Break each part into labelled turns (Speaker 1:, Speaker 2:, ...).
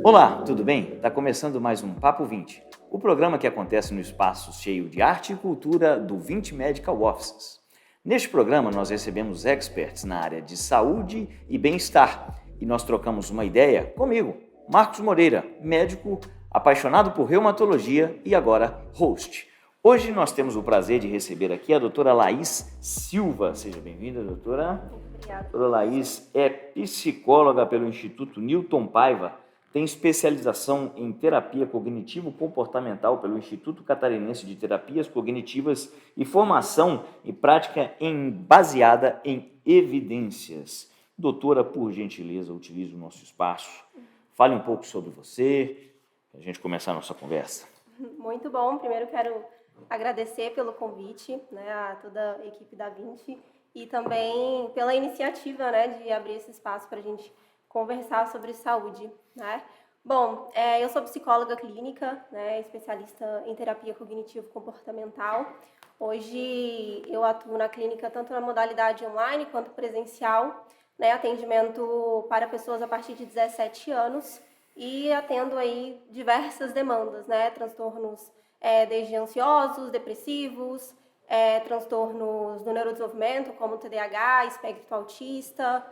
Speaker 1: Olá, tudo bem? Está começando mais um Papo 20, o programa que acontece no espaço cheio de arte e cultura do 20 Medical Offices. Neste programa nós recebemos experts na área de saúde e bem-estar e nós trocamos uma ideia comigo, Marcos Moreira, médico apaixonado por reumatologia e agora host. Hoje nós temos o prazer de receber aqui a doutora Laís Silva. Seja bem-vinda, doutora.
Speaker 2: Obrigada.
Speaker 1: A doutora Laís é psicóloga pelo Instituto Newton Paiva, tem especialização em terapia cognitivo-comportamental pelo Instituto Catarinense de Terapias Cognitivas e formação e prática baseada em evidências. Doutora, por gentileza, utilize o nosso espaço. Fale um pouco sobre você, para a gente começar a nossa conversa.
Speaker 2: Muito bom. Primeiro quero agradecer pelo convite, né, a toda a equipe da 20 e também pela iniciativa, né, de abrir esse espaço para a gente conversar sobre saúde, né? Bom, eu sou psicóloga clínica, né, especialista em terapia cognitivo-comportamental. Hoje eu atuo na clínica tanto na modalidade online quanto presencial, né, atendimento para pessoas a partir de 17 anos e atendo aí diversas demandas, né, transtornos desde ansiosos, depressivos, transtornos do neurodesenvolvimento como TDAH, espectro autista,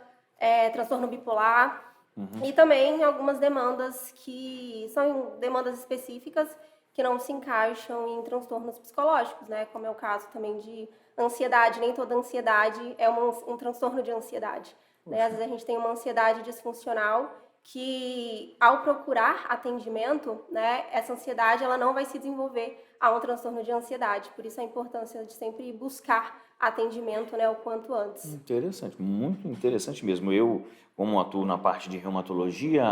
Speaker 2: transtorno bipolar, e também algumas demandas que são demandas específicas que não se encaixam em transtornos psicológicos, né? Como é o caso também de ansiedade. Nem toda ansiedade é um transtorno de ansiedade, né? Às vezes a gente tem uma ansiedade disfuncional que, ao procurar atendimento, né, essa ansiedade ela não vai se desenvolver a um transtorno de ansiedade. Por isso a importância de sempre buscar atendimento, né, o quanto antes.
Speaker 1: Interessante, muito interessante mesmo. Eu, como atuo na parte de reumatologia,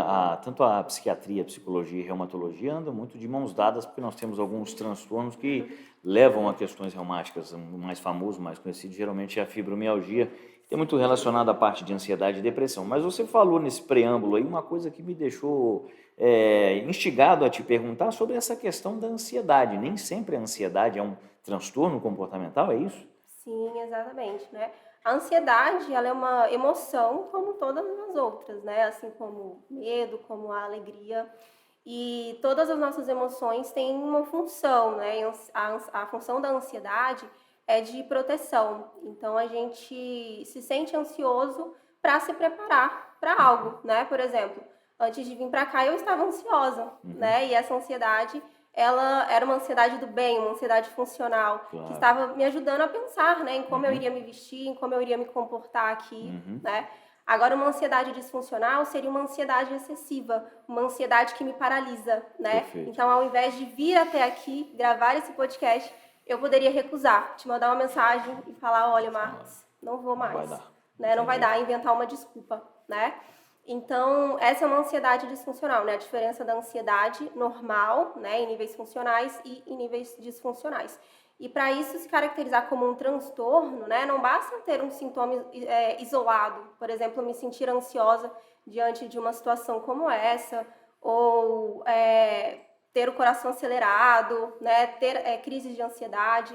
Speaker 1: tanto a psiquiatria, a psicologia e a reumatologia andam muito de mãos dadas, porque nós temos alguns transtornos que levam a questões reumáticas. O mais famoso, mais conhecido, geralmente é a fibromialgia, que é muito relacionado à parte de ansiedade e depressão. Mas você falou nesse preâmbulo aí uma coisa que me deixou instigado a te perguntar sobre essa questão da ansiedade. Nem sempre a ansiedade é um transtorno comportamental, é isso?
Speaker 2: Sim, exatamente, né? A ansiedade, ela é uma emoção como todas as outras, né? Assim como o medo, como a alegria. E todas as nossas emoções têm uma função, né? A função da ansiedade é de proteção. Então, a gente se sente ansioso para se preparar para algo, né? Por exemplo, antes de vir para cá, eu estava ansiosa, né? E essa ansiedade ela era uma ansiedade do bem, uma ansiedade funcional,
Speaker 1: Claro.
Speaker 2: Que estava me ajudando a pensar, né, em como eu iria me vestir, em como eu iria me comportar aqui, né? Agora, uma ansiedade disfuncional seria uma ansiedade excessiva, uma ansiedade que me paralisa, né?
Speaker 1: Perfeito.
Speaker 2: Então, ao invés de vir até aqui, gravar esse podcast, eu poderia recusar, te mandar uma mensagem e falar, olha, Marcos, não vou mais.
Speaker 1: Não vai dar.
Speaker 2: Né? Não vai dar, inventar uma desculpa, né? Então, essa é uma ansiedade disfuncional, né? A diferença da ansiedade normal, né, em níveis funcionais e em níveis disfuncionais. E para isso se caracterizar como um transtorno, né, não basta ter um sintoma isolado, por exemplo, me sentir ansiosa diante de uma situação como essa, ou ter o coração acelerado, né, ter crises de ansiedade.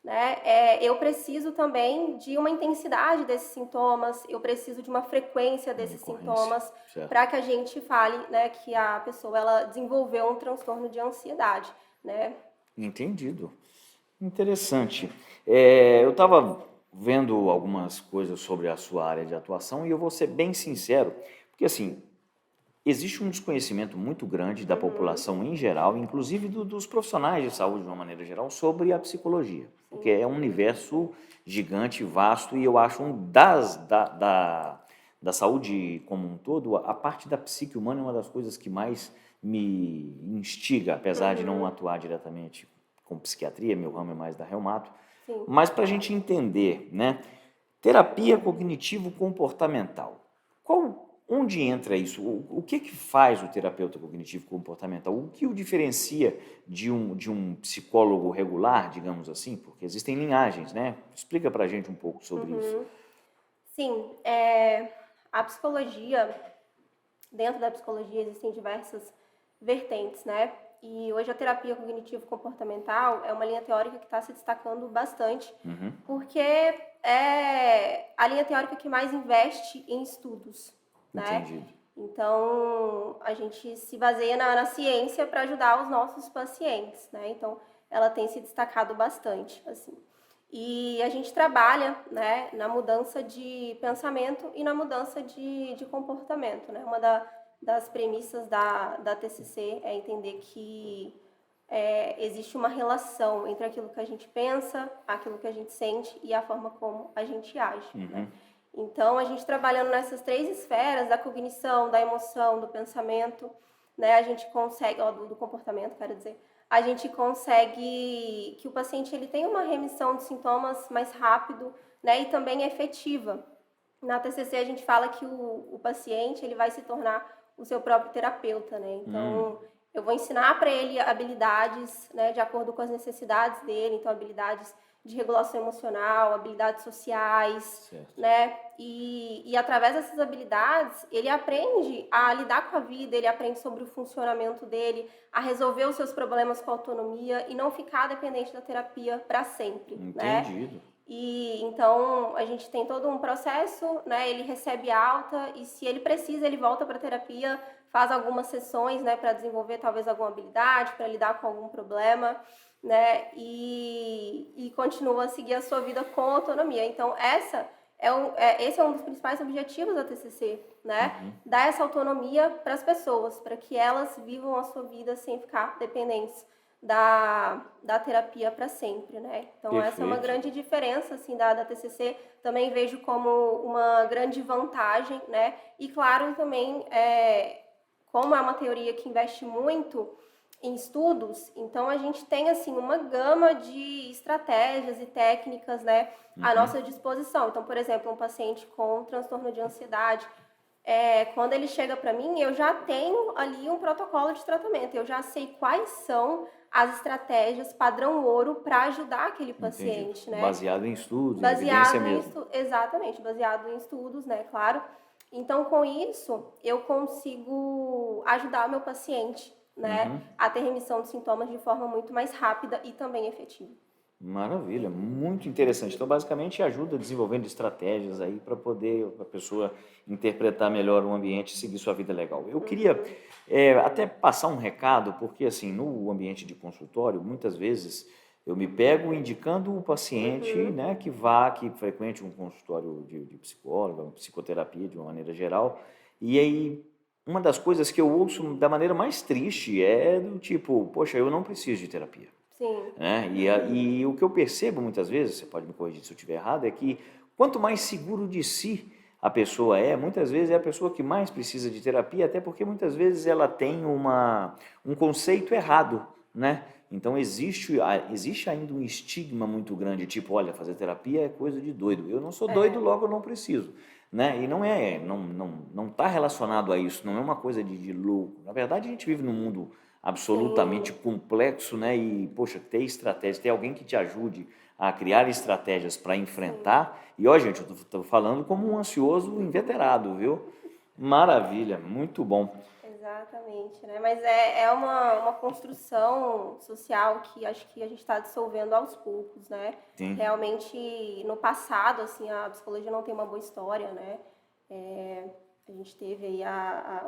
Speaker 2: Né? Eu preciso também de uma intensidade desses sintomas, eu preciso de uma frequência desses sintomas para que a gente fale, né, que a pessoa ela desenvolveu um transtorno de ansiedade. Né?
Speaker 1: Entendido. Interessante. Eu estava vendo algumas coisas sobre a sua área de atuação e eu vou ser bem sincero, porque assim, existe um desconhecimento muito grande da população em geral, inclusive dos profissionais de saúde de uma maneira geral, sobre a psicologia, porque é um universo gigante, vasto, e eu acho da saúde como um todo, a parte da psique humana é uma das coisas que mais me instiga, apesar de não atuar diretamente com psiquiatria, meu ramo é mais da reumato, mas para a gente entender, né? Terapia cognitivo-comportamental. Onde entra isso? O que faz o terapeuta cognitivo-comportamental? O que o diferencia de um psicólogo regular, digamos assim? Porque existem linhagens, né? Explica pra gente um pouco sobre isso.
Speaker 2: Sim, a psicologia, dentro da psicologia existem diversas vertentes, né? E hoje a terapia cognitivo-comportamental é uma linha teórica que está se destacando bastante, porque é a linha teórica que mais investe em estudos, né?
Speaker 1: Entendido.
Speaker 2: Então, a gente se baseia na ciência para ajudar os nossos pacientes, né? Então, ela tem se destacado bastante, assim. E a gente trabalha, né, na mudança de pensamento e na mudança de comportamento, né? Uma das premissas da TCC é entender que existe uma relação entre aquilo que a gente pensa, aquilo que a gente sente e a forma como a gente age, né? Então, a gente trabalhando nessas 3 esferas, da cognição, da emoção, do pensamento, né, a gente consegue, do comportamento, quero dizer, a gente consegue que o paciente ele tenha uma remissão de sintomas mais rápido, né, e também efetiva. Na TCC a gente fala que o paciente ele vai se tornar o seu próprio terapeuta, né? Então, eu vou ensinar para ele habilidades, né, de acordo com as necessidades dele, então habilidades de regulação emocional, habilidades sociais,
Speaker 1: certo,
Speaker 2: né? E através dessas habilidades, ele aprende a lidar com a vida, ele aprende sobre o funcionamento dele, a resolver os seus problemas com autonomia e não ficar dependente da terapia para sempre,
Speaker 1: entendido.
Speaker 2: né? E então a gente tem todo um processo, né? Ele recebe alta e se ele precisa, ele volta para a terapia, faz algumas sessões, né, para desenvolver talvez alguma habilidade, para lidar com algum problema, né? E continua a seguir a sua vida com autonomia. Então, esse é um dos principais objetivos da TCC, né? Dar essa autonomia para as pessoas, para que elas vivam a sua vida sem ficar dependentes da terapia para sempre, né? Então,
Speaker 1: Perfeito.
Speaker 2: essa é uma grande diferença, assim, da TCC. Também vejo como uma grande vantagem, né? E, claro, também, como é uma teoria que investe muito em estudos, então a gente tem assim uma gama de estratégias e técnicas, né, à nossa disposição. Então, por exemplo, um paciente com transtorno de ansiedade, quando ele chega para mim, eu já tenho ali um protocolo de tratamento, eu já sei quais são as estratégias padrão ouro para ajudar aquele paciente, né?
Speaker 1: Baseado em estudos, em evidência mesmo.
Speaker 2: Exatamente, baseado em estudos, né, claro. Então, com isso, eu consigo ajudar o meu paciente, né, a ter remissão de sintomas de forma muito mais rápida e também efetiva.
Speaker 1: Maravilha, muito interessante. Então, basicamente, ajuda desenvolvendo estratégias aí para poder a pessoa interpretar melhor o ambiente e seguir sua vida legal. Eu queria até passar um recado, porque assim, no ambiente de consultório, muitas vezes eu me pego indicando o paciente, né, que frequente um consultório de psicólogo, psicoterapia de uma maneira geral, e aí uma das coisas que eu ouço da maneira mais triste é do tipo, poxa, eu não preciso de terapia.
Speaker 2: Sim.
Speaker 1: Né? E o que eu percebo muitas vezes, você pode me corrigir se eu estiver errado, é que quanto mais seguro de si a pessoa muitas vezes é a pessoa que mais precisa de terapia, até porque muitas vezes ela tem um conceito errado, né? Então existe ainda um estigma muito grande, tipo, olha, fazer terapia é coisa de doido. Eu não sou doido, logo eu não preciso. Né? E não está relacionado a isso, não é uma coisa de louco. Na verdade, a gente vive num mundo absolutamente complexo, né? E, poxa, ter estratégia, ter alguém que te ajude a criar estratégias para enfrentar. E, ó, gente, eu estou falando como um ansioso inveterado, viu? Maravilha, muito bom.
Speaker 2: Exatamente, né? Mas é uma construção social que acho que a gente está dissolvendo aos poucos, né?
Speaker 1: Sim.
Speaker 2: Realmente, no passado, assim, a psicologia não tem uma boa história, né? A gente teve aí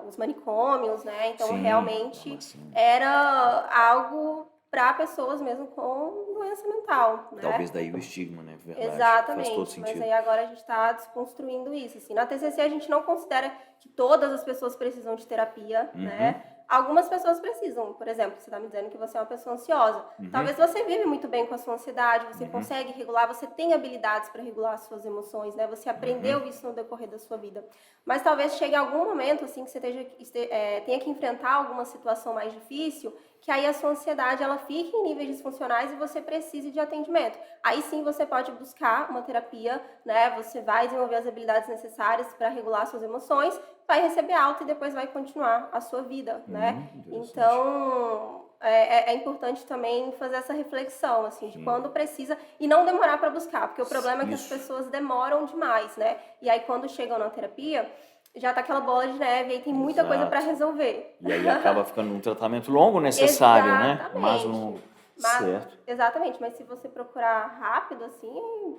Speaker 2: os manicômios, né? Então,
Speaker 1: Sim,
Speaker 2: realmente era algo para pessoas mesmo com doença mental, né?
Speaker 1: Talvez daí o estigma, né? Verdade.
Speaker 2: Exatamente,
Speaker 1: faz todo sentido.
Speaker 2: Mas aí agora a gente está desconstruindo isso. Assim. Na TCC a gente não considera que todas as pessoas precisam de terapia, né? Algumas pessoas precisam. Por exemplo, você está me dizendo que você é uma pessoa ansiosa. Talvez você vive muito bem com a sua ansiedade, você consegue regular, você tem habilidades para regular as suas emoções, né? Você aprendeu isso no decorrer da sua vida. Mas talvez chegue algum momento assim que você tenha que enfrentar alguma situação mais difícil, que aí a sua ansiedade ela fique em níveis disfuncionais e você precise de atendimento. Aí sim você pode buscar uma terapia, né? Você vai desenvolver as habilidades necessárias para regular suas emoções, vai receber alta e depois vai continuar a sua vida, né? Então, é importante também fazer essa reflexão, assim, de quando precisa e não demorar para buscar, porque o problema é que as pessoas demoram demais, né? E aí, quando chegam na terapia, já tá aquela bola de neve, aí tem muita coisa para resolver.
Speaker 1: E aí acaba ficando um tratamento longo necessário, né? Mais longo. Certo.
Speaker 2: Exatamente, mas se você procurar rápido, assim,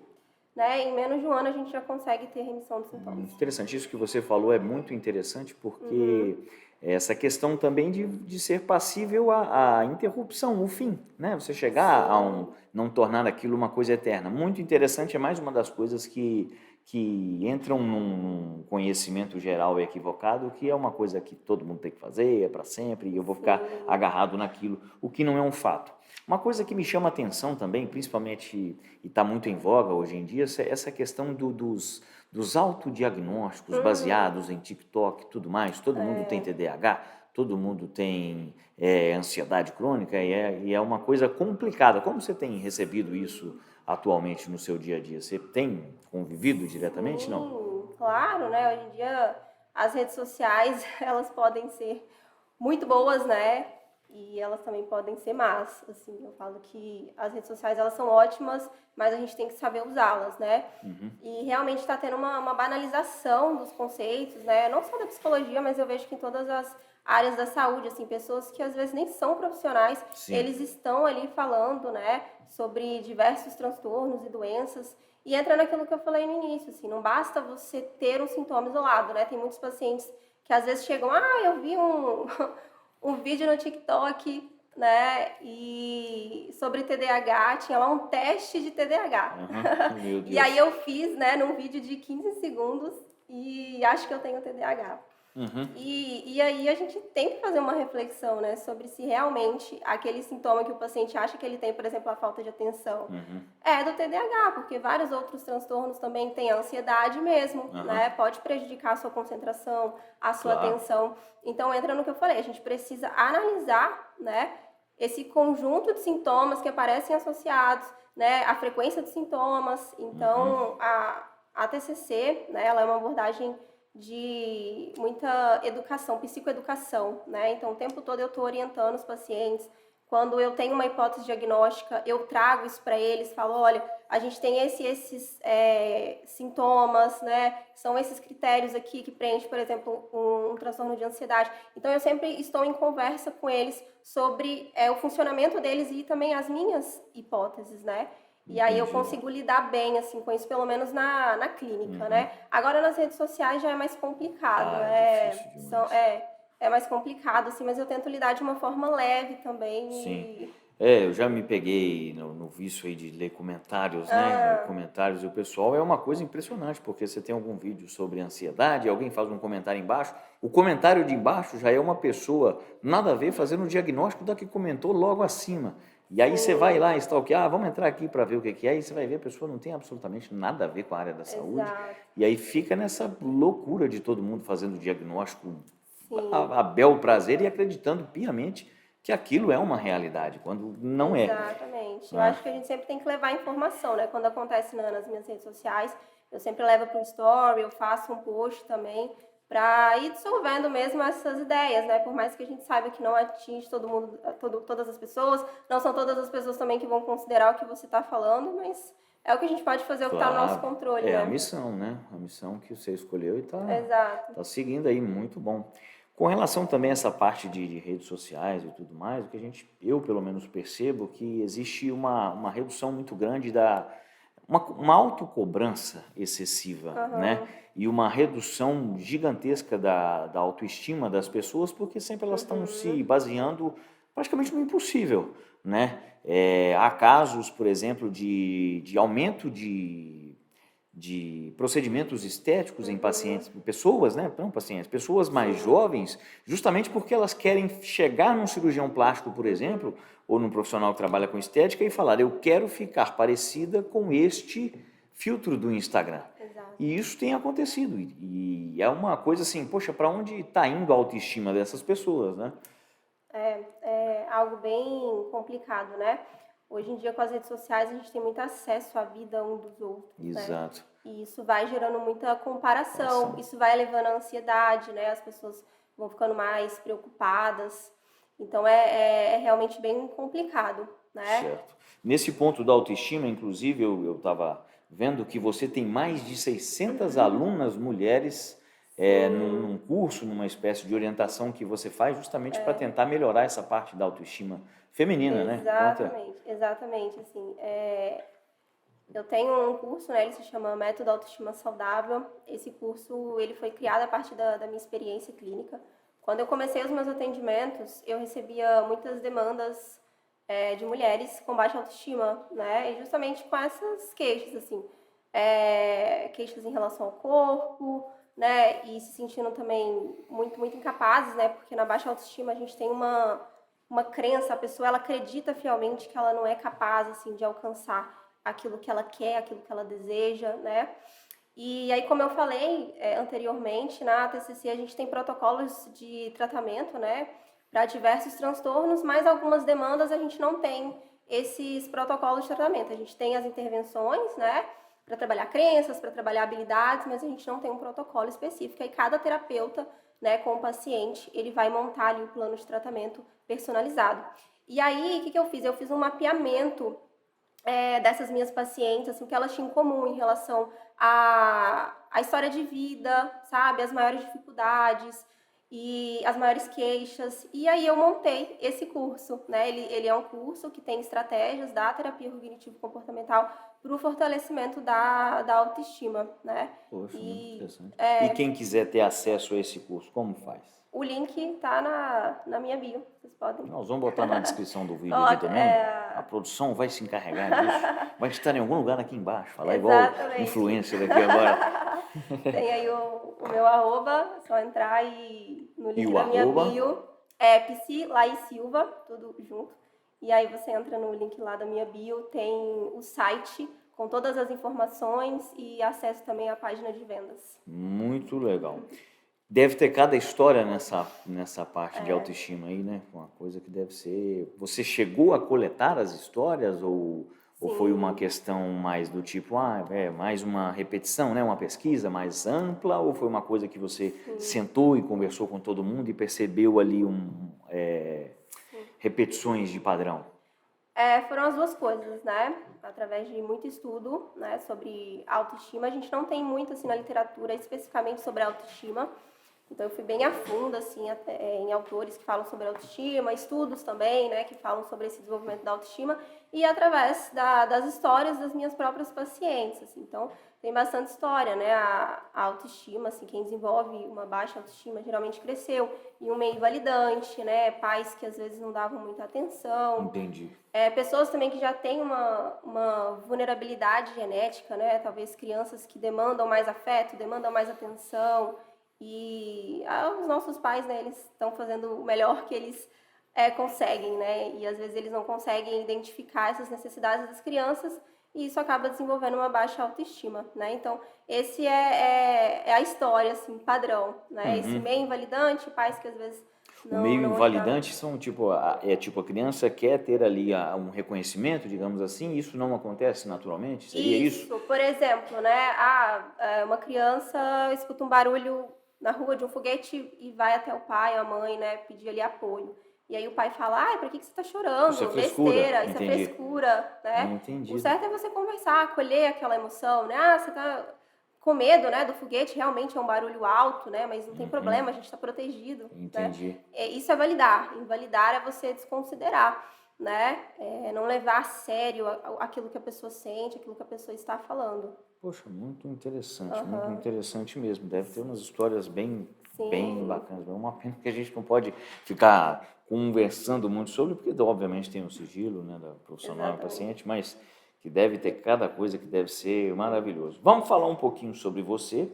Speaker 2: né, em menos de um ano a gente já consegue ter remissão dos sintomas.
Speaker 1: Muito interessante. Isso que você falou é muito interessante porque essa questão também de ser passível à interrupção, o fim, né? Você chegar a não tornar aquilo uma coisa eterna. Muito interessante, é mais uma das coisas que entram num conhecimento geral equivocado, que é uma coisa que todo mundo tem que fazer, é para sempre, e eu vou ficar agarrado naquilo, o que não é um fato. Uma coisa que me chama a atenção também, principalmente, e está muito em voga hoje em dia, é essa questão dos autodiagnósticos baseados em TikTok e tudo mais. Todo mundo tem TDAH, todo mundo tem ansiedade crônica, e é uma coisa complicada. Como você tem recebido isso atualmente no seu dia a dia? Você tem convivido diretamente? Não?
Speaker 2: Claro, né? Hoje em dia as redes sociais, elas podem ser muito boas, né? E elas também podem ser más. Assim, eu falo que as redes sociais, elas são ótimas, mas a gente tem que saber usá-las, né? E realmente está tendo uma banalização dos conceitos, né? Não só da psicologia, mas eu vejo que em todas as áreas da saúde, assim, pessoas que às vezes nem são profissionais, eles estão ali falando, né, sobre diversos transtornos e doenças, e entra naquilo que eu falei no início, assim, não basta você ter um sintoma isolado, né? Tem muitos pacientes que às vezes chegam, eu vi um vídeo no TikTok, né, e sobre TDAH, tinha lá um teste de TDAH.
Speaker 1: Meu Deus.
Speaker 2: E aí eu fiz, né, num vídeo de 15 segundos e acho que eu tenho TDAH. E aí a gente tem que fazer uma reflexão, né, sobre se realmente aquele sintoma que o paciente acha que ele tem, por exemplo, a falta de atenção, é do TDAH, porque vários outros transtornos também têm a ansiedade mesmo, né, pode prejudicar a sua concentração, a sua atenção. Então entra no que eu falei, a gente precisa analisar, né, esse conjunto de sintomas que aparecem associados, né, a frequência de sintomas. Então a TCC, né, ela é uma abordagem de muita educação, psicoeducação, né? Então, o tempo todo eu estou orientando os pacientes. Quando eu tenho uma hipótese diagnóstica, eu trago isso para eles, falo, olha, a gente tem esses sintomas, né? São esses critérios aqui que preenche, por exemplo, um transtorno de ansiedade. Então, eu sempre estou em conversa com eles sobre o funcionamento deles e também as minhas hipóteses, né? E aí eu consigo lidar bem, assim, com isso, pelo menos na clínica, né? Agora, nas redes sociais já é mais complicado, é mais complicado, assim, mas eu tento lidar de uma forma leve também.
Speaker 1: Sim. Eu já me peguei no vício aí de ler comentários, né? Comentários e o pessoal é uma coisa impressionante, porque você tem algum vídeo sobre ansiedade, alguém faz um comentário embaixo, o comentário de embaixo já é uma pessoa nada a ver fazendo o diagnóstico da que comentou logo acima. E aí você vai lá e stalkear, vamos entrar aqui para ver o que é, e você vai ver a pessoa não tem absolutamente nada a ver com a área da saúde. E aí fica nessa loucura de todo mundo fazendo diagnóstico a bel prazer e acreditando piamente que aquilo é uma realidade, quando não é.
Speaker 2: Exatamente. Eu acho que a gente sempre tem que levar informação, né? Quando acontece nas minhas redes sociais, eu sempre levo para o story, eu faço um post também, para ir dissolvendo mesmo essas ideias, né? Por mais que a gente saiba que não atinge todo mundo, todas as pessoas, não são todas as pessoas também que vão considerar o que você está falando, mas é o que a gente pode fazer, o que está no nosso controle, né?
Speaker 1: A missão, né? A missão que você escolheu e está seguindo aí, muito bom. Com relação também a essa parte de redes sociais e tudo mais, o que eu pelo menos percebo que existe uma redução muito grande uma autocobrança excessiva, né? E uma redução gigantesca da autoestima das pessoas, porque sempre elas estão se baseando praticamente no impossível, né? Há casos, por exemplo, de aumento de procedimentos estéticos em pacientes, pessoas, né? Não pacientes, pessoas mais jovens, justamente porque elas querem chegar num cirurgião plástico, por exemplo, ou num profissional que trabalha com estética e falar, eu quero ficar parecida com este filtro do Instagram. E isso tem acontecido. E é uma coisa assim, poxa, para onde está indo a autoestima dessas pessoas, né?
Speaker 2: É algo bem complicado, né? Hoje em dia, com as redes sociais, a gente tem muito acesso à vida um dos outros.
Speaker 1: Exato.
Speaker 2: Né? E isso vai gerando muita comparação, isso vai elevando a ansiedade, né? As pessoas vão ficando mais preocupadas. Então, é realmente bem complicado, né?
Speaker 1: Certo. Nesse ponto da autoestima, inclusive, eu estava vendo que você tem mais de 600 alunas mulheres num curso, numa espécie de orientação que você faz justamente para tentar melhorar essa parte da autoestima feminina, né?
Speaker 2: Exatamente, exatamente, assim, eu tenho um curso, né, ele se chama Método Autoestima Saudável. Esse curso, ele foi criado a partir da minha experiência clínica. Quando eu comecei os meus atendimentos, eu recebia muitas demandas de mulheres com baixa autoestima, né, e justamente com essas queixas, assim, queixas em relação ao corpo, né, e se sentindo também muito, muito incapazes, né, porque na baixa autoestima a gente tem uma crença, a pessoa ela acredita fielmente que ela não é capaz, assim, de alcançar aquilo que ela quer, aquilo que ela deseja, né? E aí, como eu falei anteriormente, na TCC a gente tem protocolos de tratamento, né, para diversos transtornos, mas algumas demandas a gente não tem esses protocolos de tratamento. A gente tem as intervenções, né, para trabalhar crenças, para trabalhar habilidades, mas a gente não tem um protocolo específico. E cada terapeuta, né, com o paciente, ele vai montar ali o plano de tratamento personalizado. E aí, o que eu fiz? Eu fiz um mapeamento dessas minhas pacientes, assim, o que elas tinham em comum em relação à história de vida, sabe? As maiores dificuldades e as maiores queixas. E aí eu montei esse curso, né? Ele é um curso que tem estratégias da terapia cognitivo-comportamental para o fortalecimento da autoestima, né?
Speaker 1: Poxa, muito interessante. E quem quiser ter acesso a esse curso, como faz?
Speaker 2: O link está na minha bio, vocês podem.
Speaker 1: Nós vamos botar na descrição do vídeo aqui também. A produção vai se encarregar disso. Vai estar em algum lugar aqui embaixo. Falar
Speaker 2: Exatamente.
Speaker 1: Igual influencer aqui agora.
Speaker 2: Tem aí o meu arroba, é só entrar e no link da minha bio Psy Laís Silva, tudo junto. E aí você entra no link lá da minha bio, tem o site com todas as informações e acesso também à página de vendas.
Speaker 1: Muito legal. Deve ter cada história nessa parte de autoestima aí, né? Uma coisa que deve ser... Você chegou a coletar as histórias ou foi uma questão mais do tipo, mais uma repetição, né? Uma pesquisa mais ampla, ou foi uma coisa que você sentou e conversou com todo mundo e percebeu ali repetições de padrão?
Speaker 2: Foram as duas coisas, né? Através de muito estudo, né, sobre autoestima. A gente não tem muito assim na literatura especificamente sobre autoestima. Então eu fui bem a fundo assim em autores que falam sobre autoestima, estudos também, né, que falam sobre esse desenvolvimento da autoestima e através das histórias das minhas próprias pacientes. Assim. Então tem bastante história, né? A autoestima, assim, quem desenvolve uma baixa autoestima geralmente cresceu em um meio invalidante, né? Pais que às vezes não davam muita atenção.
Speaker 1: Entendi.
Speaker 2: Pessoas também que já têm uma vulnerabilidade genética, né? Talvez crianças que demandam mais afeto, demandam mais atenção. E os nossos pais, né, eles estão fazendo o melhor que eles conseguem, né? E às vezes eles não conseguem identificar essas necessidades das crianças e isso acaba desenvolvendo uma baixa autoestima, né? Então, esse é a história, assim, padrão, né? Esse meio invalidante, pais que às vezes não...
Speaker 1: O meio invalidante são tipo a criança quer ter ali um reconhecimento, digamos assim, e isso não acontece naturalmente? Seria isso?
Speaker 2: Por exemplo, né? Uma criança escuta um barulho na rua de um foguete e vai até o pai, a mãe, né, pedir ali apoio. E aí o pai fala, por que você está chorando?
Speaker 1: Isso é frescura.
Speaker 2: Besteira,
Speaker 1: Entendi.
Speaker 2: Isso é frescura, né?
Speaker 1: Entendi.
Speaker 2: O certo é você conversar, acolher aquela emoção, né? Você está com medo, né, do foguete, realmente é um barulho alto, né? Mas não tem problema, a gente está protegido.
Speaker 1: Entendi.
Speaker 2: Né? Isso é validar. Invalidar é você desconsiderar, né? Não levar a sério aquilo que a pessoa sente, aquilo que a pessoa está falando.
Speaker 1: Poxa, muito interessante mesmo. Deve ter umas histórias bem bacanas. É uma pena que a gente não pode ficar conversando muito sobre, porque obviamente tem o sigilo, né, da profissional e paciente, mas que deve ter cada coisa que deve ser maravilhoso. Vamos falar um pouquinho sobre você.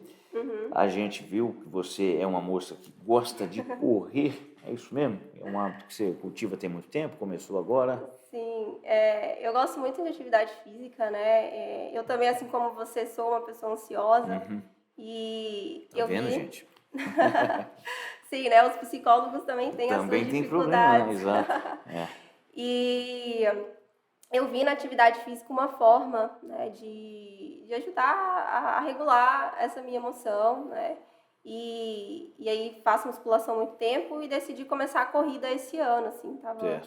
Speaker 1: A gente viu que você é uma moça que gosta de correr, é isso mesmo? É um hábito que você cultiva tem muito tempo, começou agora?
Speaker 2: Sim, eu gosto muito de atividade física, né? Eu também, assim como você, sou uma pessoa ansiosa. E
Speaker 1: tá vendo, gente?
Speaker 2: Sim, né? Os psicólogos também têm as suas dificuldades.
Speaker 1: Problema, né? Exato.
Speaker 2: E eu vi na atividade física uma forma, né, de ajudar a regular essa minha emoção, né? E aí faço musculação há muito tempo e decidi começar a corrida esse ano, assim, tava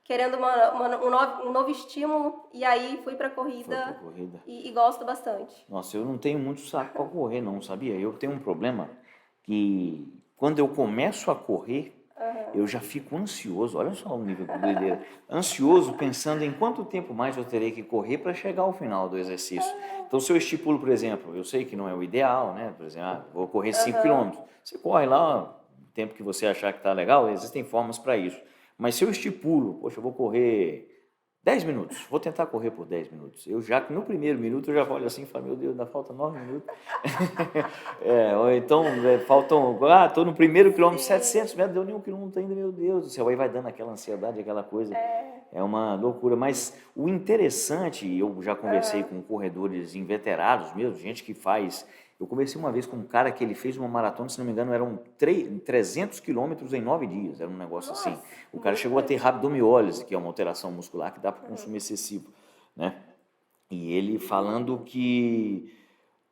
Speaker 2: querendo um novo estímulo e aí fui pra corrida, e gosto bastante.
Speaker 1: Nossa, eu não tenho muito saco para correr não, sabia? Eu tenho um problema que quando eu começo a correr, eu já fico ansioso, olha só o nível de doideira, ansioso pensando em quanto tempo mais eu terei que correr para chegar ao final do exercício. Então, se eu estipulo, por exemplo, eu sei que não é o ideal, né? Por exemplo, vou correr 5 quilômetros. Você corre lá o tempo que você achar que está legal, existem formas para isso. Mas se eu estipulo, poxa, eu vou correr 10 minutos, vou tentar correr por 10 minutos. Eu já, no primeiro minuto, eu já olho assim e falo, meu Deus, ainda falta 9 minutos. Ou então, faltam, estou no primeiro quilômetro, 700 metros, deu nem 1 quilômetro ainda, meu Deus do céu. Aí vai dando aquela ansiedade, aquela coisa. É uma loucura. Mas o interessante, eu já conversei com corredores inveterados mesmo, gente que faz... Eu conversei uma vez com um cara que ele fez uma maratona, se não me engano, eram 300 quilômetros em 9 dias, era um negócio assim. O cara chegou a ter rabdomiólise, que é uma alteração muscular que dá para consumo excessivo, né? E ele falando que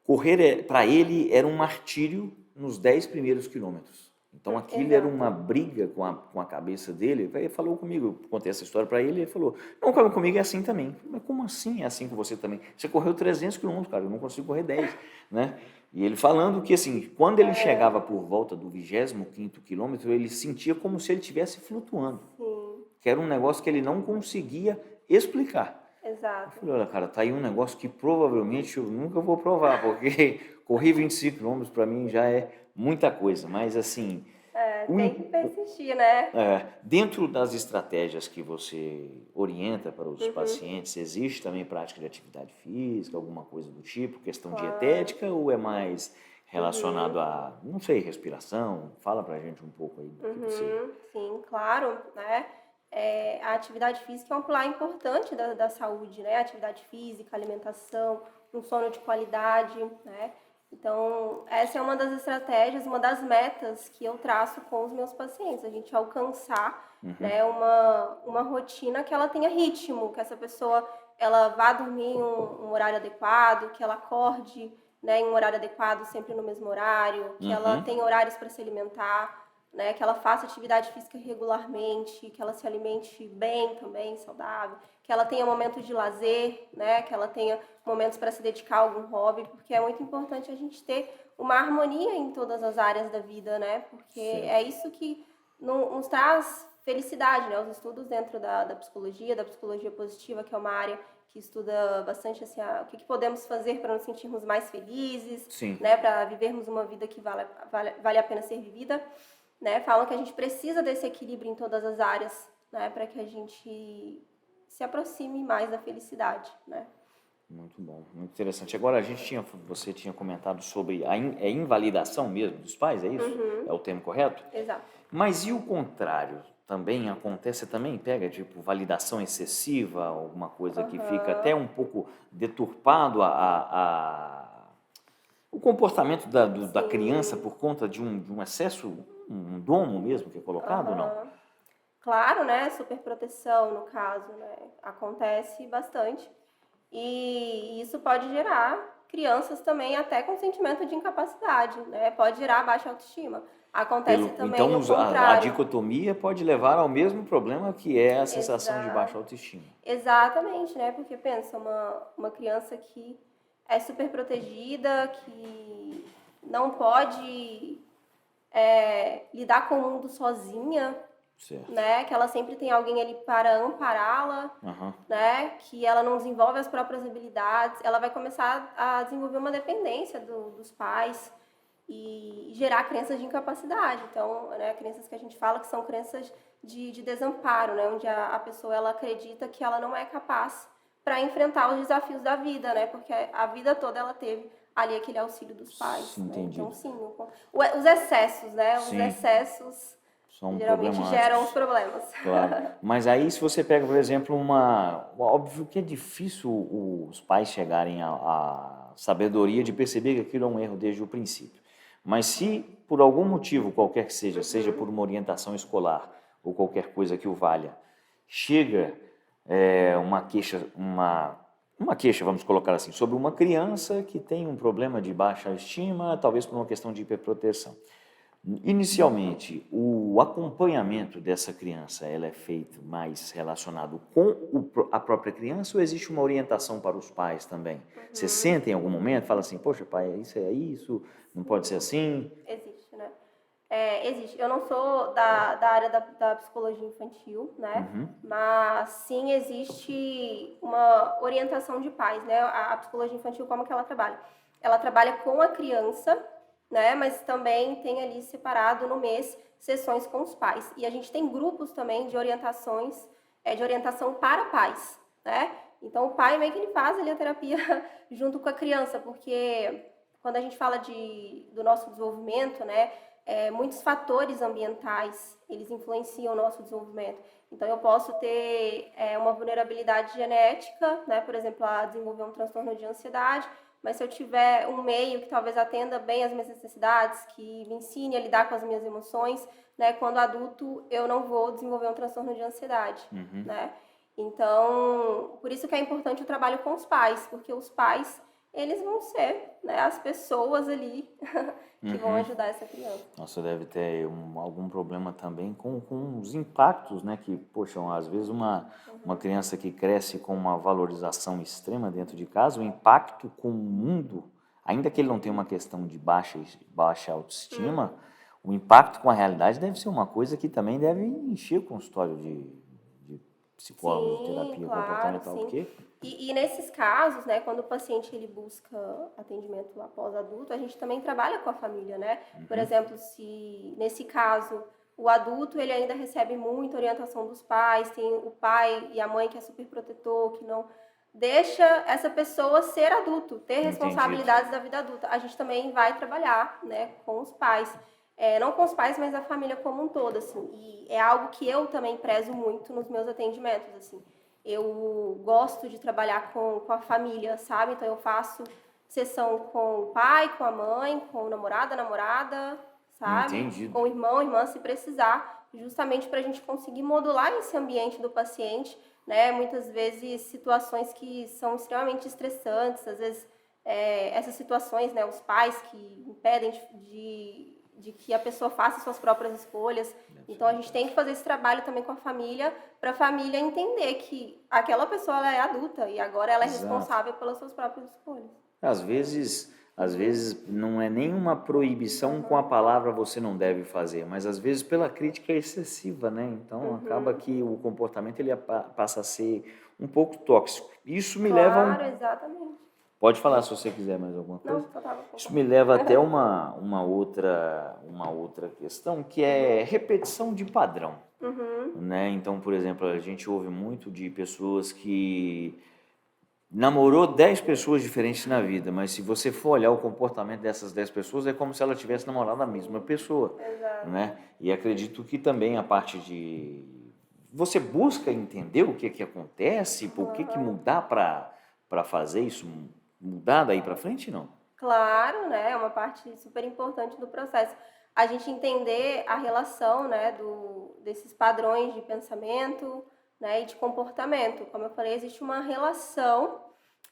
Speaker 1: correr, para ele, era um martírio nos 10 primeiros quilômetros. Então, aquilo era uma briga com a cabeça dele. Ele falou comigo, eu contei essa história para ele, ele falou, não, comigo é assim também. Mas como assim é assim com você também? Você correu 300 quilômetros, cara, eu não consigo correr 10, né? E ele falando que, assim, quando ele chegava por volta do 25º quilômetro, ele sentia como se ele estivesse flutuando.
Speaker 2: Sim.
Speaker 1: Que era um negócio que ele não conseguia explicar.
Speaker 2: Exato.
Speaker 1: Eu falei, olha, cara, tá aí um negócio que provavelmente eu nunca vou provar, porque correr 25 quilômetros para mim já é muita coisa, mas assim...
Speaker 2: tem que persistir, né?
Speaker 1: Dentro das estratégias que você orienta para os pacientes, existe também prática de atividade física, alguma coisa do tipo, questão dietética, ou é mais relacionado a, não sei, respiração? Fala pra gente um pouco aí do que você...
Speaker 2: Sim, claro, né? A atividade física é um pilar importante da saúde, né? Atividade física, alimentação, um sono de qualidade, né? Então, essa é uma das estratégias, uma das metas que eu traço com os meus pacientes, a gente alcançar né, uma rotina que ela tenha ritmo, que essa pessoa ela vá dormir em um horário adequado, que ela acorde né, em um horário adequado, sempre no mesmo horário, que ela tenha horários para se alimentar, né, que ela faça atividade física regularmente, que ela se alimente bem também, saudável, que ela tenha momentos de lazer, né, que ela tenha momentos para se dedicar a algum hobby, porque é muito importante a gente ter uma harmonia em todas as áreas da vida, né, porque é isso que nos traz felicidade, né, os estudos dentro da psicologia positiva, que é uma área que estuda bastante assim, o que podemos fazer para nos sentirmos mais felizes, né, para vivermos uma vida que vale a pena ser vivida. Né, falam que a gente precisa desse equilíbrio em todas as áreas, né, para que a gente se aproxime mais da felicidade, né?
Speaker 1: Muito bom, muito interessante. Agora, você tinha comentado sobre a invalidação mesmo dos pais, é isso? É o termo correto?
Speaker 2: Exato.
Speaker 1: Mas e o contrário? Também acontece, também pega, tipo, validação excessiva, alguma coisa que fica até um pouco deturpado o comportamento da criança por conta de um excesso, um domo mesmo que é colocado ou não?
Speaker 2: Claro, né? Superproteção, no caso, né? Acontece bastante. E isso pode gerar crianças também até com sentimento de incapacidade, né? Pode gerar baixa autoestima. Acontece também
Speaker 1: então,
Speaker 2: o contrário.
Speaker 1: a dicotomia pode levar ao mesmo problema que é a sensação de baixa autoestima.
Speaker 2: Exatamente, né? Porque pensa, uma criança que é super protegida, que não pode lidar com o mundo sozinha, né? Que ela sempre tem alguém ali para ampará-la, né? Que ela não desenvolve as próprias habilidades, ela vai começar a desenvolver uma dependência dos pais e gerar crenças de incapacidade. Então, né, crenças que a gente fala que são crenças de desamparo, né? Onde a pessoa ela acredita que ela não é capaz para enfrentar os desafios da vida, né? Porque a vida toda ela teve ali aquele auxílio dos pais. Né? Então, sim, os excessos, né? Os excessos
Speaker 1: são
Speaker 2: geralmente geram os problemas.
Speaker 1: Claro. Mas aí, se você pega, por exemplo, óbvio que é difícil os pais chegarem à sabedoria de perceber que aquilo é um erro desde o princípio. Mas se, por algum motivo qualquer que seja por uma orientação escolar ou qualquer coisa que o valha, chega uma queixa, vamos colocar assim, sobre uma criança que tem um problema de baixa estima, talvez por uma questão de hiperproteção. Inicialmente, o acompanhamento dessa criança ela é feito mais relacionado com a própria criança ou existe uma orientação para os pais também? Você sente em algum momento, fala assim, poxa pai, isso é isso, não pode ser assim?
Speaker 2: Existe, né? Existe. Eu não sou da área da psicologia infantil, né? Mas sim existe uma orientação de pais, né? A psicologia infantil, como que ela trabalha? Ela trabalha com a criança, né? Mas também tem ali separado no mês sessões com os pais. E a gente tem grupos também de orientações, de orientação para pais, né? Então o pai meio que ele faz ali a terapia junto com a criança, porque quando a gente fala do nosso desenvolvimento, né? Muitos fatores ambientais, eles influenciam o nosso desenvolvimento. Então, eu posso ter uma vulnerabilidade genética, né, por exemplo, a desenvolver um transtorno de ansiedade, mas se eu tiver um meio que talvez atenda bem as minhas necessidades, que me ensine a lidar com as minhas emoções, né, quando adulto eu não vou desenvolver um transtorno de ansiedade, né? Então, por isso que é importante o trabalho com os pais, porque os pais eles vão ser, né, as pessoas ali que vão ajudar essa criança.
Speaker 1: Nossa, deve ter algum problema também com os impactos, né? Que, poxa, às vezes uma criança que cresce com uma valorização extrema dentro de casa, o impacto com o mundo, ainda que ele não tenha uma questão de baixa autoestima, o impacto com a realidade deve ser uma coisa que também deve encher o consultório de psicólogos, de terapia comportamental, porque...
Speaker 2: E nesses casos, né, quando o paciente ele busca atendimento após adulto, a gente também trabalha com a família, né? Por exemplo, se nesse caso o adulto ele ainda recebe muita orientação dos pais, tem o pai e a mãe que é super protetor, que não deixa essa pessoa ser adulto, ter responsabilidades da vida adulta. A gente também vai trabalhar, né, com os pais. Não com os pais, mas a família como um todo, assim. E é algo que eu também prezo muito nos meus atendimentos, assim. Eu gosto de trabalhar com a família, sabe? Então, eu faço sessão com o pai, com a mãe, com o namorado, a namorada, sabe?
Speaker 1: Entendido.
Speaker 2: Com o irmão, irmã, se precisar, justamente para a gente conseguir modular esse ambiente do paciente, né? Muitas vezes, situações que são extremamente estressantes, às vezes, essas situações, né? Os pais que impedem de que a pessoa faça suas próprias escolhas. Então, a gente tem que fazer esse trabalho também com a família, para a família entender que aquela pessoa ela é adulta e agora ela é responsável pelas suas próprias escolhas.
Speaker 1: Às vezes não é nenhuma proibição com a palavra você não deve fazer, mas às vezes pela crítica excessiva, né? Então, acaba que o comportamento ele passa a ser um pouco tóxico. Isso me leva a
Speaker 2: exatamente.
Speaker 1: Pode falar se você quiser mais alguma coisa.
Speaker 2: Não, só tava
Speaker 1: Isso me leva até uma outra questão, que é repetição de padrão. Né? Então, por exemplo, a gente ouve muito de pessoas que namorou 10 pessoas diferentes na vida, mas se você for olhar o comportamento dessas 10 pessoas, é como se ela tivesse namorado a mesma pessoa.
Speaker 2: Exato.
Speaker 1: Né? E acredito que também a parte de... Você busca entender o que acontece, por que mudar para fazer isso, mudar daí para frente, não?
Speaker 2: Claro, né? É uma parte super importante do processo. A gente entender a relação, né, desses padrões de pensamento, né, e de comportamento. Como eu falei, existe uma relação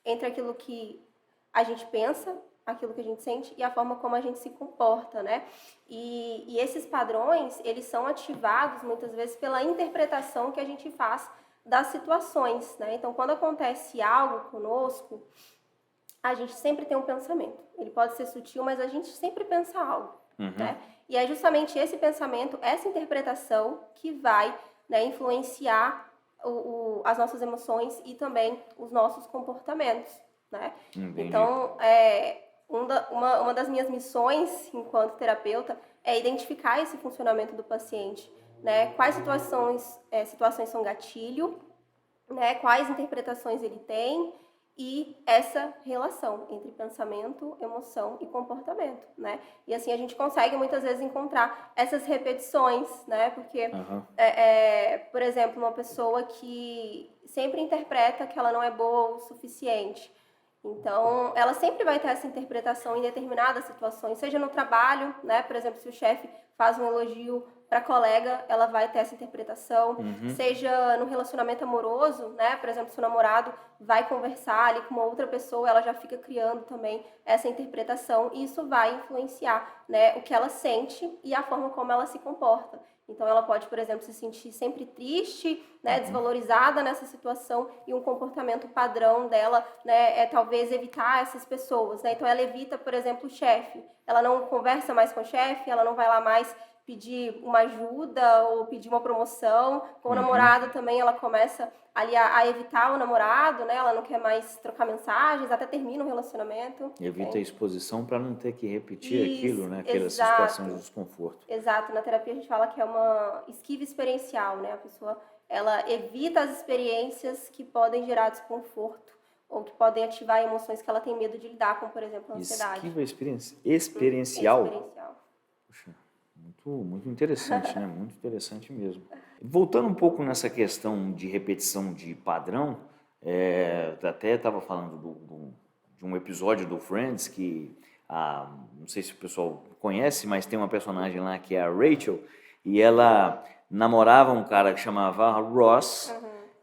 Speaker 2: entre aquilo que a gente pensa, aquilo que a gente sente e a forma como a gente se comporta, né? E esses padrões, eles são ativados muitas vezes pela interpretação que a gente faz das situações, né? Então, quando acontece algo conosco, a gente sempre tem um pensamento. Ele pode ser sutil, mas a gente sempre pensa algo, né? E é justamente esse pensamento, essa interpretação que vai, né, influenciar as nossas emoções e também os nossos comportamentos, né? Então, uma das minhas missões enquanto terapeuta é identificar esse funcionamento do paciente, né? Quais situações são gatilho, né? Quais interpretações ele tem e essa relação entre pensamento, emoção e comportamento, né? E assim a gente consegue muitas vezes encontrar essas repetições, né? Porque, por exemplo, uma pessoa que sempre interpreta que ela não é boa o suficiente, então ela sempre vai ter essa interpretação em determinadas situações, seja no trabalho, né? Por exemplo, se o chefe faz um elogio para a colega, ela vai ter essa interpretação, seja no relacionamento amoroso, né? Por exemplo, se o namorado vai conversar ali com uma outra pessoa, ela já fica criando também essa interpretação e isso vai influenciar, né, o que ela sente e a forma como ela se comporta. Então, ela pode, por exemplo, se sentir sempre triste, né, desvalorizada nessa situação e um comportamento padrão dela, né, é talvez evitar essas pessoas, né? Então, ela evita, por exemplo, o chefe. Ela não conversa mais com o chefe, ela não vai lá mais pedir uma ajuda ou pedir uma promoção. Com o namorado também, ela começa ali a evitar o namorado, né? Ela não quer mais trocar mensagens, até termina o relacionamento.
Speaker 1: Evita a exposição para não ter que repetir aquilo, né? Aquela
Speaker 2: exato.
Speaker 1: situação de desconforto.
Speaker 2: Exato. Na terapia a gente fala que é uma esquiva experiencial, né? A pessoa, ela evita as experiências que podem gerar desconforto ou que podem ativar emoções que ela tem medo de lidar, como, por exemplo, a ansiedade.
Speaker 1: Esquiva experiencial. Puxa, muito interessante, né? Muito interessante mesmo. Voltando um pouco nessa questão de repetição de padrão, até estava falando de um episódio do Friends que, não sei se o pessoal conhece, mas tem uma personagem lá que é a Rachel, e ela namorava um cara que chamava Ross,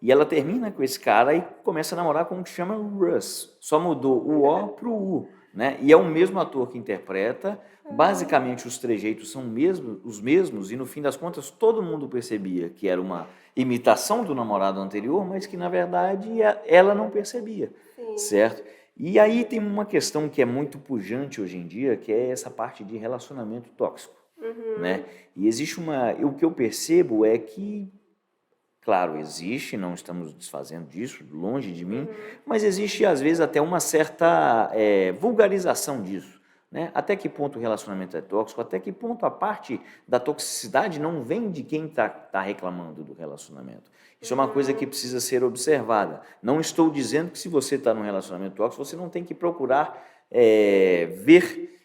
Speaker 1: e ela termina com esse cara e começa a namorar com um que chama Russ. Só mudou o O para o U, né? E é o mesmo ator que interpreta. Basicamente, os trejeitos são os mesmos, e no fim das contas, todo mundo percebia que era uma imitação do namorado anterior, mas que, na verdade, ela não percebia, certo? E aí tem uma questão que é muito pujante hoje em dia, que é essa parte de relacionamento tóxico, né? E existe o que eu percebo é que, claro, existe, não estamos desfazendo disso, longe de mim, mas existe, às vezes, até uma certa vulgarização disso, né? Até que ponto o relacionamento é tóxico, até que ponto a parte da toxicidade não vem de quem está reclamando do relacionamento. Isso é uma coisa que precisa ser observada. Não estou dizendo que se você está num relacionamento tóxico, você não tem que procurar ver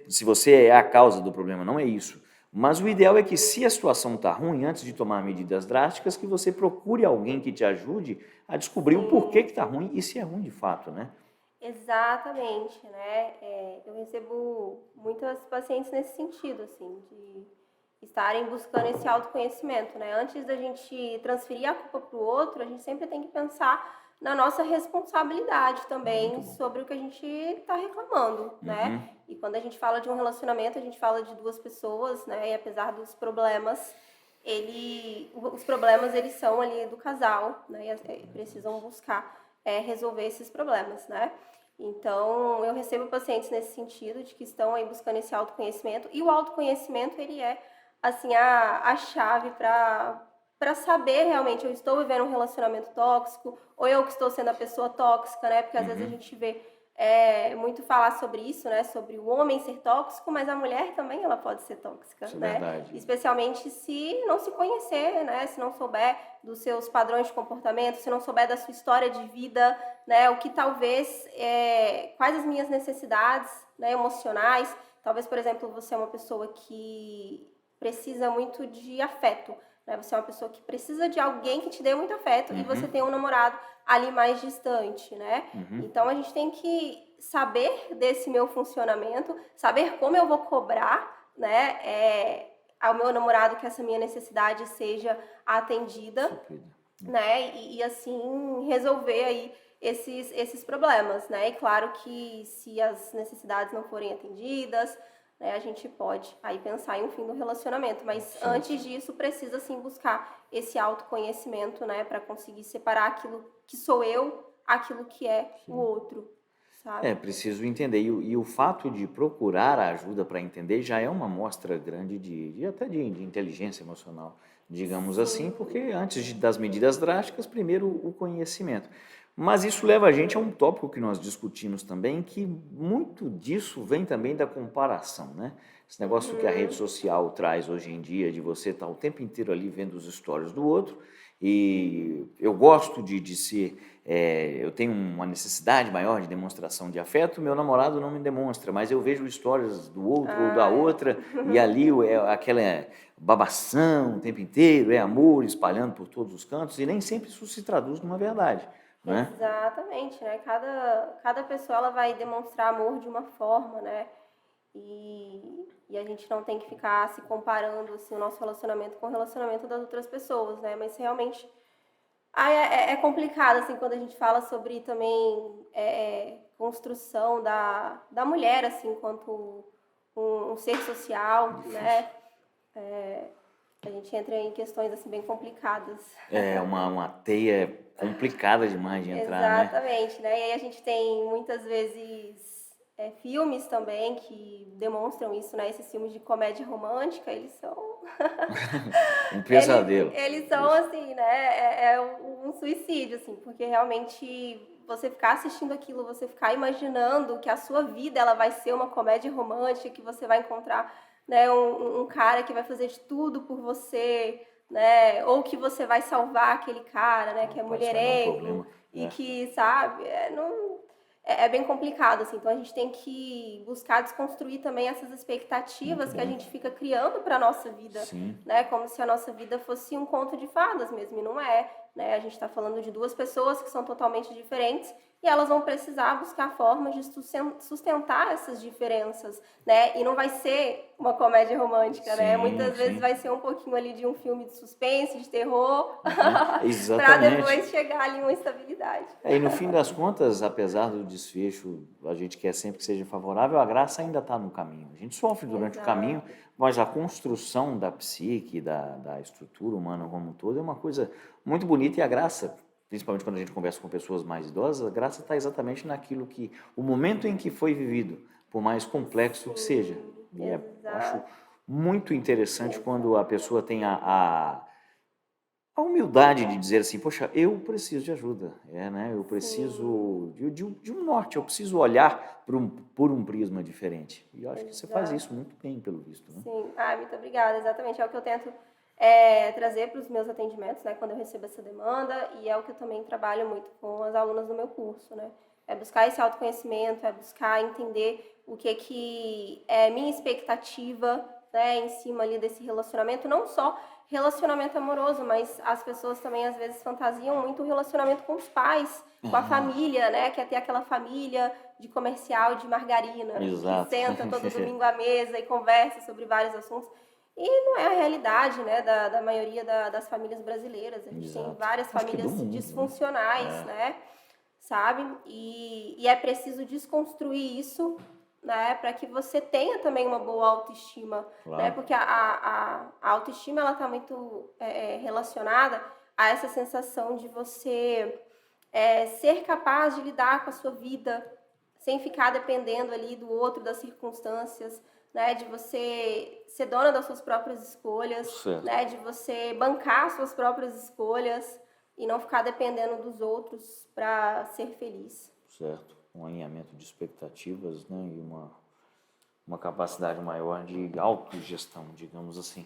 Speaker 1: se você é a causa do problema, não é isso. Mas o ideal é que, se a situação está ruim, antes de tomar medidas drásticas, que você procure alguém que te ajude a descobrir o porquê que está ruim e se é ruim de fato, né?
Speaker 2: Exatamente, né? Eu recebo muitas pacientes nesse sentido, assim, de estarem buscando esse autoconhecimento, né? Antes da gente transferir a culpa para o outro, a gente sempre tem que pensar na nossa responsabilidade também sobre o que a gente está reclamando, né? E quando a gente fala de um relacionamento, a gente fala de duas pessoas, né? E apesar dos problemas, os problemas eles são ali do casal, né? E precisam buscar resolver esses problemas, né? Então, eu recebo pacientes nesse sentido, de que estão aí buscando esse autoconhecimento, e o autoconhecimento, ele é, assim, a chave para saber realmente, eu estou vivendo um relacionamento tóxico, ou eu que estou sendo a pessoa tóxica, né? Porque às vezes a gente vê muito falar sobre isso, né? Sobre o homem ser tóxico, mas a mulher também, ela pode ser tóxica,
Speaker 1: Isso
Speaker 2: né?
Speaker 1: É verdade.
Speaker 2: Especialmente se não se conhecer, né? Se não souber dos seus padrões de comportamento, se não souber da sua história de vida, né? O que talvez, quais as minhas necessidades, né, emocionais. Talvez, por exemplo, você é uma pessoa que precisa muito de afeto, né? Você é uma pessoa que precisa de alguém que te dê muito afeto, e você tem um namorado ali mais distante, né? Então, a gente tem que saber desse meu funcionamento, saber como eu vou cobrar, né, ao meu namorado que essa minha necessidade seja atendida, né? E assim, resolver aí esses problemas, né? E claro que, se as necessidades não forem atendidas, né, a gente pode aí pensar em um fim do relacionamento, mas antes disso precisa sim buscar esse autoconhecimento, né, para conseguir separar aquilo que sou eu, aquilo que é o outro, sabe?
Speaker 1: Preciso entender. E o fato de procurar a ajuda para entender já é uma amostra grande até de inteligência emocional, digamos assim, porque antes das medidas drásticas, primeiro o conhecimento. Mas isso leva a gente a um tópico que nós discutimos também, que muito disso vem também da comparação, né? Esse negócio que a rede social traz hoje em dia, de você estar o tempo inteiro ali vendo os stories do outro, e eu gosto de ser, eu tenho uma necessidade maior de demonstração de afeto, meu namorado não me demonstra, mas eu vejo stories do outro ou da outra, e ali aquela babação o tempo inteiro, amor espalhando por todos os cantos, e nem sempre isso se traduz numa verdade. Né?
Speaker 2: Exatamente, né? Cada pessoa, ela vai demonstrar amor de uma forma, né? E a gente não tem que ficar se comparando, assim, o nosso relacionamento com o relacionamento das outras pessoas, né? Mas realmente é complicado, assim, quando a gente fala sobre também construção da mulher, assim, enquanto um ser social, né? A gente entra em questões, assim, bem complicadas.
Speaker 1: É uma teia complicada demais de entrar, né?
Speaker 2: Exatamente, né? E aí a gente tem, muitas vezes, filmes também que demonstram isso, né? Esses filmes de comédia romântica, eles são...
Speaker 1: Um pesadelo.
Speaker 2: Eles são, assim, né? Um suicídio, assim, porque realmente você ficar assistindo aquilo, você ficar imaginando que a sua vida ela vai ser uma comédia romântica, que você vai encontrar, né, um cara que vai fazer de tudo por você, né? Ou que você vai salvar aquele cara, né? Que é mulherengo e que, sabe, é bem complicado, assim. Então a gente tem que buscar desconstruir também essas expectativas que a gente fica criando para a nossa vida, né? Como se a nossa vida fosse um conto de fadas mesmo, e não é, né? A gente está falando de duas pessoas que são totalmente diferentes e elas vão precisar buscar formas de sustentar essas diferenças, né? E não vai ser uma comédia romântica, né? Muitas vezes vai ser um pouquinho ali de um filme de suspense, de terror, para depois chegar ali uma estabilidade.
Speaker 1: E no fim das contas, apesar do desfecho, a gente quer sempre que seja favorável, a graça ainda está no caminho. A gente sofre durante o caminho, mas a construção da psique, da estrutura humana como um todo, é uma coisa muito bonita, e a graça, principalmente quando a gente conversa com pessoas mais idosas, a graça está exatamente naquilo que, o momento em que foi vivido, por mais complexo que seja. E eu acho muito interessante quando a pessoa tem a humildade de dizer assim, poxa, eu preciso de ajuda, né? Eu preciso de um norte, eu preciso olhar por um prisma diferente. E eu acho que você faz isso muito bem, pelo visto, né?
Speaker 2: Sim, muito obrigada, exatamente, é o que eu tento trazer para os meus atendimentos, né, quando eu recebo essa demanda, e é o que eu também trabalho muito com as alunas do meu curso, né? É buscar esse autoconhecimento, é buscar entender o que é minha expectativa, né, em cima ali desse relacionamento, não só relacionamento amoroso, mas as pessoas também às vezes fantasiam muito o relacionamento com os pais, com a família, né, quer ter aquela família de comercial de margarina, que senta todo domingo à mesa e conversa sobre vários assuntos. E não é a realidade, né, da maioria das famílias brasileiras. A gente tem várias famílias disfuncionais, né, sabe? E é preciso desconstruir isso, né, para que você tenha também uma boa autoestima, né? Porque a autoestima, ela está muito relacionada a essa sensação de você ser capaz de lidar com a sua vida sem ficar dependendo ali do outro, das circunstâncias, né, de você ser dona das suas próprias escolhas, né, de você bancar suas próprias escolhas e não ficar dependendo dos outros para ser feliz.
Speaker 1: Certo, um alinhamento de expectativas, né, e uma capacidade maior de autogestão, digamos assim.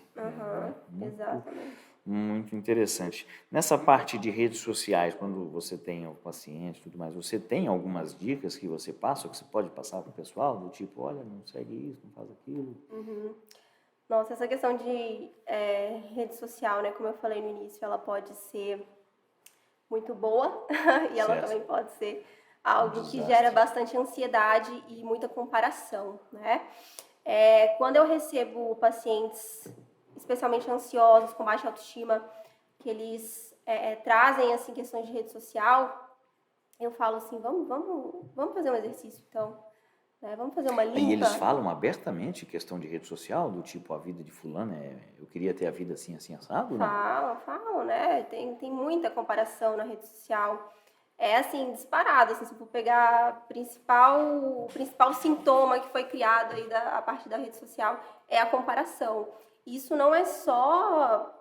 Speaker 2: Exatamente.
Speaker 1: Muito interessante. Nessa parte de redes sociais, quando você tem o paciente e tudo mais, você tem algumas dicas que você passa, ou que você pode passar para o pessoal, do tipo, olha, não segue isso, não faz aquilo?
Speaker 2: Nossa, essa questão de rede social, né, como eu falei no início, ela pode ser muito boa e ela também pode ser algo que gera bastante ansiedade e muita comparação, né? Quando eu recebo pacientes especialmente ansiosos, com baixa autoestima, que eles trazem assim questões de rede social, eu falo assim, vamos fazer um exercício, então, né? Vamos fazer uma limpa.
Speaker 1: E eles falam abertamente questão de rede social, do tipo, a vida de fulano, eu queria ter a vida assim, assim, assado?
Speaker 2: Falam, né? Tem muita comparação na rede social. É assim, disparado, assim, se for pegar o principal sintoma que foi criado aí a partir da rede social é a comparação. Isso não é só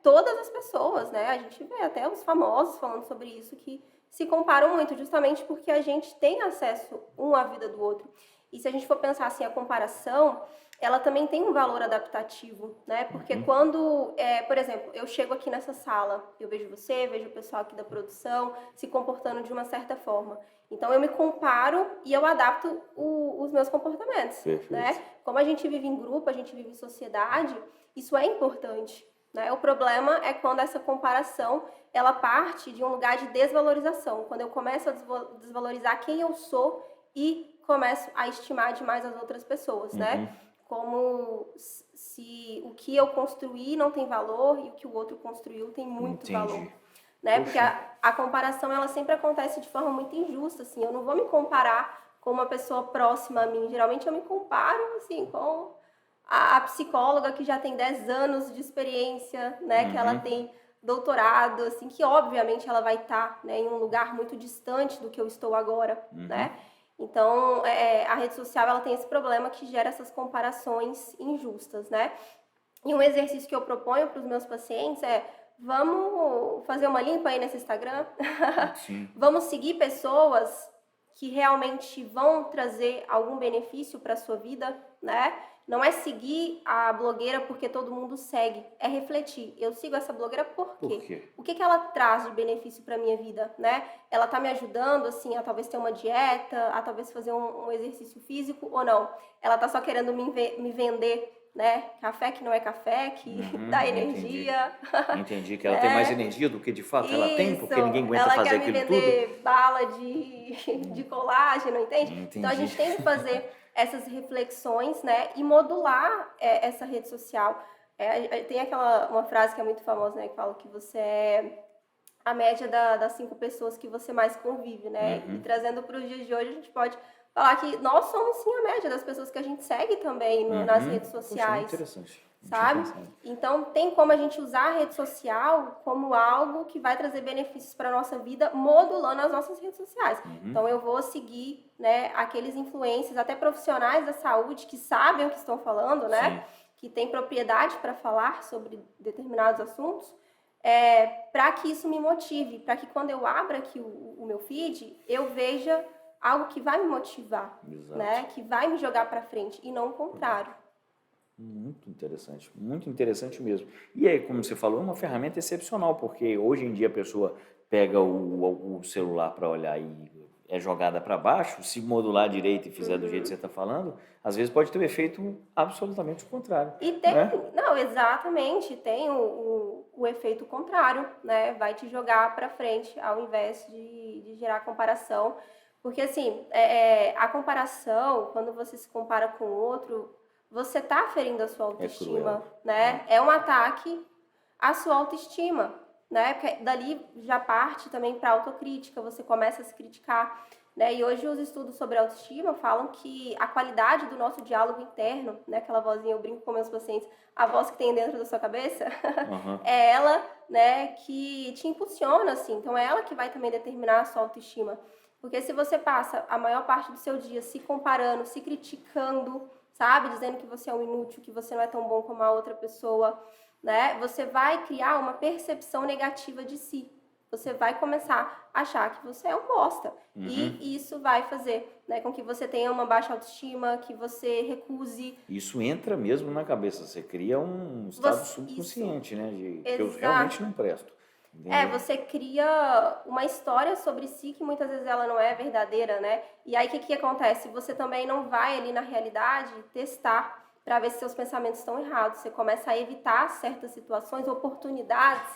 Speaker 2: todas as pessoas, né? A gente vê até os famosos falando sobre isso, que se comparam muito, justamente porque a gente tem acesso um à vida do outro. E se a gente for pensar assim, a comparação, ela também tem um valor adaptativo, né? Porque quando, por exemplo, eu chego aqui nessa sala, eu vejo você, vejo o pessoal aqui da produção se comportando de uma certa forma. Então, eu me comparo e eu adapto os meus comportamentos, né? Como a gente vive em grupo, a gente vive em sociedade, isso é importante, né? O problema é quando essa comparação, ela parte de um lugar de desvalorização. Quando eu começo a desvalorizar quem eu sou e começo a estimar demais as outras pessoas, né? Como se o que eu construí não tem valor e o que o outro construiu tem muito valor. Né? Porque a comparação, ela sempre acontece de forma muito injusta, assim. Eu não vou me comparar com uma pessoa próxima a mim. Geralmente eu me comparo, assim, com a psicóloga que já tem 10 anos de experiência, né? Que ela tem doutorado, assim, que obviamente ela vai estar, né, em um lugar muito distante do que eu estou agora, né? Então, a rede social ela tem esse problema que gera essas comparações injustas, né? E um exercício que eu proponho para os meus pacientes é: vamos fazer uma limpa aí nesse Instagram? Vamos seguir pessoas que realmente vão trazer algum benefício para a sua vida, né? Não é seguir a blogueira porque todo mundo segue, é refletir. Eu sigo essa blogueira por quê? O que ela traz de benefício para minha vida, né? Ela tá me ajudando, assim, a talvez ter uma dieta, a talvez fazer um exercício físico ou não? Ela tá só querendo me vender, né? Café que não é café, que dá energia.
Speaker 1: Entendi que ela tem mais energia do que de fato ela tem, porque ninguém aguenta fazer aquilo tudo.
Speaker 2: Ela quer me vender bala de colágeno, entende? Então a gente tem que fazer essas reflexões, né? E modular essa rede social. Tem uma frase que é muito famosa, né? Que fala que você é a média das 5 pessoas que você mais convive, né? E trazendo para os dias de hoje, a gente pode falar que nós somos sim a média das pessoas que a gente segue também nas redes sociais.
Speaker 1: Poxa, interessante.
Speaker 2: Sabe? Então tem como a gente usar a rede social como algo que vai trazer benefícios para a nossa vida, modulando as nossas redes sociais. Então eu vou seguir, né, aqueles influencers, até profissionais da saúde que sabem o que estão falando, né? Sim. Que têm propriedade para falar sobre determinados assuntos, para que isso me motive, para que quando eu abra aqui o meu feed, eu veja algo que vai me motivar, né? Que vai me jogar para frente e não o contrário.
Speaker 1: Muito interessante mesmo. E aí, como você falou, é uma ferramenta excepcional, porque hoje em dia a pessoa pega o celular para olhar e é jogada para baixo, se modular direito e fizer do jeito que você está falando, às vezes pode ter um efeito absolutamente contrário.
Speaker 2: E tem, não, exatamente, tem o efeito contrário, né? Vai te jogar para frente ao invés de gerar comparação. Porque, assim, a comparação, quando você se compara com o outro, você está ferindo a sua autoestima, né? É um ataque à sua autoestima, né? Porque dali já parte também para a autocrítica, você começa a se criticar, né? E hoje os estudos sobre autoestima falam que a qualidade do nosso diálogo interno, né? Aquela vozinha, eu brinco com meus pacientes, a voz que tem dentro da sua cabeça, é ela, né, que te impulsiona, assim. Então é ela que vai também determinar a sua autoestima. Porque se você passa a maior parte do seu dia se comparando, se criticando, sabe? Dizendo que você é um inútil, que você não é tão bom como a outra pessoa, né? Você vai criar uma percepção negativa de si. Você vai começar a achar que você é um bosta. E isso vai fazer, né, com que você tenha uma baixa autoestima, que você recuse.
Speaker 1: Isso entra mesmo na cabeça. Você cria um estado subconsciente, né? Que eu realmente não presto.
Speaker 2: Você cria uma história sobre si que muitas vezes ela não é verdadeira, né? E aí o que acontece? Você também não vai ali na realidade testar para ver se seus pensamentos estão errados. Você começa a evitar certas situações, oportunidades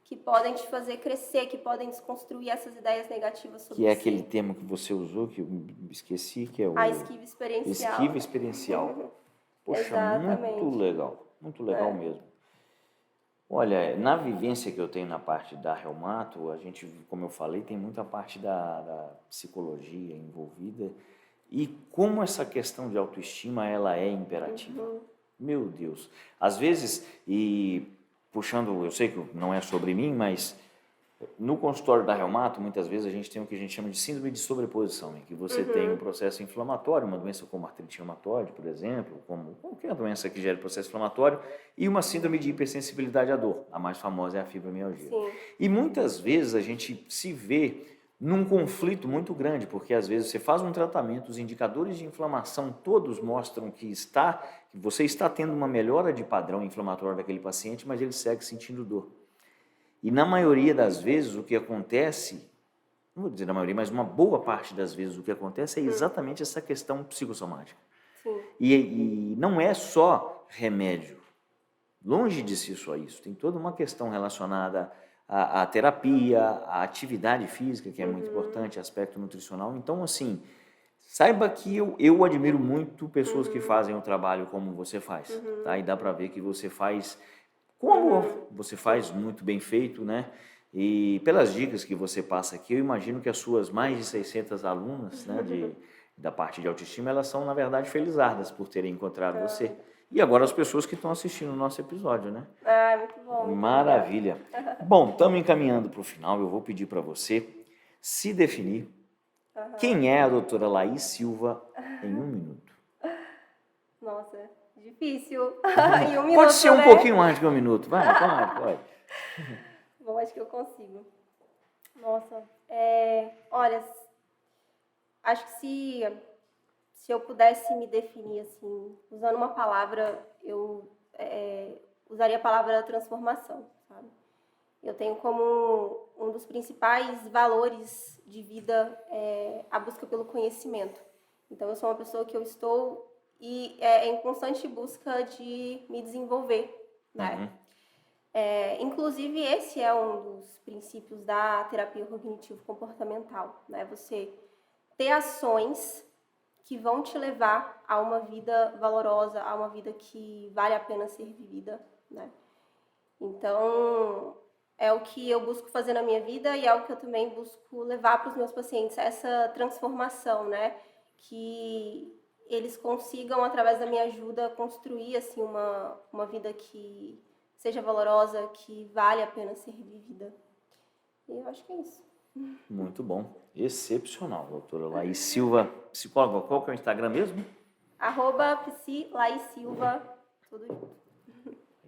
Speaker 2: que podem te fazer crescer, que podem desconstruir essas ideias negativas sobre si.
Speaker 1: Que é aquele termo que você usou, que eu esqueci, que é o...
Speaker 2: A esquiva experiencial.
Speaker 1: Esquiva experiencial. Poxa, exatamente. Muito legal mesmo. Olha, na vivência que eu tenho na parte da reumato, a gente, como eu falei, tem muita parte da psicologia envolvida. E como essa questão de autoestima, ela é imperativa. Meu Deus. Às vezes, e puxando, eu sei que não é sobre mim, mas no consultório da reumato, muitas vezes a gente tem o que a gente chama de síndrome de sobreposição, em que você tem um processo inflamatório, uma doença como artrite reumatoide, por exemplo, como qualquer doença que gere processo inflamatório, e uma síndrome de hipersensibilidade à dor. A mais famosa é a fibromialgia.
Speaker 2: Sim.
Speaker 1: E muitas vezes a gente se vê num conflito muito grande, porque às vezes você faz um tratamento, os indicadores de inflamação todos mostram que você está tendo uma melhora de padrão inflamatório daquele paciente, mas ele segue sentindo dor. E na maioria das vezes o que acontece, não vou dizer na maioria, mas uma boa parte das vezes o que acontece é exatamente essa questão psicossomática.
Speaker 2: Sim.
Speaker 1: E não é só remédio, longe de ser só isso, tem toda uma questão relacionada à terapia, à atividade física, que é muito importante, aspecto nutricional. Então, assim, saiba que eu admiro muito pessoas que fazem o trabalho como você faz, tá? E dá para ver que você faz... Como você faz muito bem feito, né? E pelas dicas que você passa aqui, eu imagino que as suas mais de 600 alunas, né, da parte de autoestima, elas são, na verdade, felizardas por terem encontrado você. E agora as pessoas que estão assistindo o nosso episódio, né?
Speaker 2: Muito bom. Muito
Speaker 1: maravilha. Bom, estamos encaminhando para o final. Eu vou pedir para você se definir Quem é a doutora Laís Silva em 1 minuto?
Speaker 2: Nossa, difícil. Em 1 minuto,
Speaker 1: Pode ser um
Speaker 2: né?
Speaker 1: pouquinho mais de 1 minuto. Vai, pode.
Speaker 2: Bom, acho que eu consigo. Nossa, olha, acho que se eu pudesse me definir assim, usando uma palavra, eu usaria a palavra transformação, sabe? Eu tenho como um dos principais valores de vida a busca pelo conhecimento. Então, eu sou uma pessoa que eu estou em constante busca de me desenvolver, né? Inclusive, esse é um dos princípios da terapia cognitivo-comportamental, né? Você ter ações que vão te levar a uma vida valorosa, a uma vida que vale a pena ser vivida, né? Então, é o que eu busco fazer na minha vida e é o que eu também busco levar para os meus pacientes, essa transformação, né? Que eles consigam, através da minha ajuda, construir assim, uma vida que seja valorosa, que vale a pena ser vivida. E eu acho que é isso.
Speaker 1: Muito bom. Excepcional, doutora Laís Silva, psicóloga. Qual que é o Instagram mesmo?
Speaker 2: @psi_laissilva, tudo junto.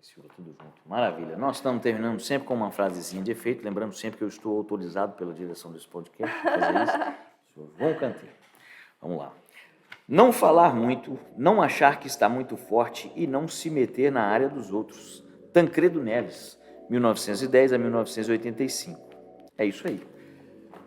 Speaker 1: Silva, tudo junto. Maravilha. Nós estamos terminando sempre com uma frasezinha de efeito, lembrando sempre que eu estou autorizado pela direção desse podcast para fazer isso. Sr. João Canteiro. Vamos lá. Não falar muito, não achar que está muito forte e não se meter na área dos outros. Tancredo Neves, 1910 a 1985. É isso aí.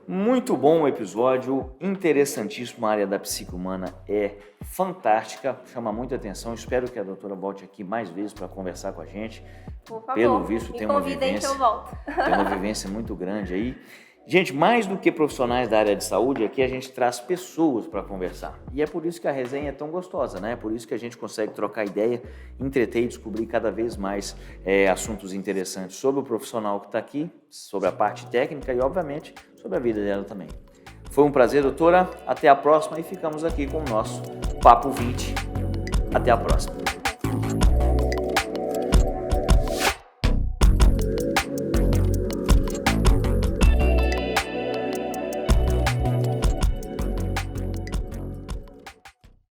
Speaker 1: Muito bom o episódio, interessantíssimo, a área da psique humana é fantástica, chama muita atenção, espero que a doutora volte aqui mais vezes para conversar com a gente.
Speaker 2: Por favor,
Speaker 1: pelo visto
Speaker 2: me
Speaker 1: tem uma
Speaker 2: convidem
Speaker 1: vivência,
Speaker 2: que eu volto.
Speaker 1: tem uma vivência muito grande aí. Gente, mais do que profissionais da área de saúde, aqui a gente traz pessoas para conversar. E é por isso que a resenha é tão gostosa, né? É por isso que a gente consegue trocar ideia, entreter e descobrir cada vez mais assuntos interessantes sobre o profissional que está aqui, sobre a parte técnica e, obviamente, sobre a vida dela também. Foi um prazer, doutora. Até a próxima e ficamos aqui com o nosso Papo 20. Até a próxima.